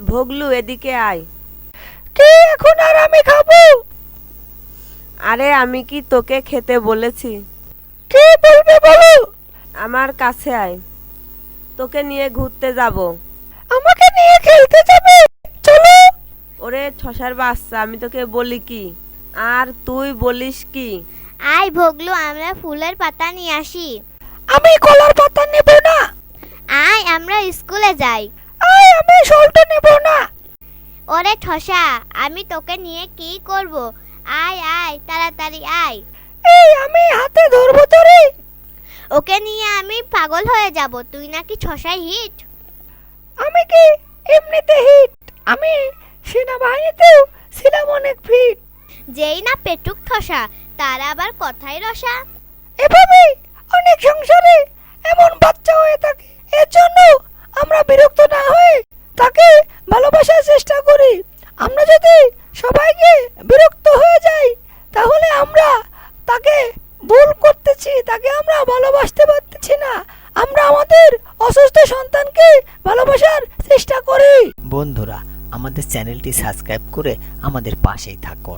ভগলু এদিকে আয়। কি এখন আর আমি খাবো? আরে আমি কি তোকে খেতে বলেছি? কি বলবে বলো? আমার কাছে আয়, তোকে নিয়ে ঘুরতে যাব। আমাকে নিয়ে খেলতে যাবে? চলো। ওরে ছসার বাচ্চা, আমি তোকে বলি কি আর তুই বলিস কি? আয় ভগলু, আমরা ফুলের পাতা নিয়ে আসি। আমি কলার পাতা নেব না। আয় আমরা স্কুলে যাই। আয় আমি সল্ট নেব না। ওরে ঠসা, আমি তোকে নিয়ে কি করব? আয় আয় তাড়াতাড়ি আয়। এই আমি হাতে ধরবো তোরে। ওকে নিয়ে আমি পাগল হয়ে যাব। তুই নাকি ঠসাই হিট। আমি কি এমনিতে হিট? আমি সেনাবাহিনীতেও ছিলাম অনেক ফিট। যেই না পেটুক ঠসা, তার আবার কথাই রসা। এভাবে অনেক সংসারে এমন বাচ্চা হয়ে থাকে। এর জন্য আমরা বিরক্ত না হয়ে তাকে ভালোবাসার চেষ্টা করি। আমরা যদি সবাইকে বিরক্ত হয়ে যাই, তাহলে আমরা তাকে ভুল করতেছি, তাকে আমরা ভালোবাসতে পারতেছি না। আমরা আমাদের অসুস্থ সন্তানকে ভালোবাসার চেষ্টা করি। বন্ধুরা, আমাদের চ্যানেলটি সাবস্ক্রাইব করে আমাদের পাশেই থাকুন।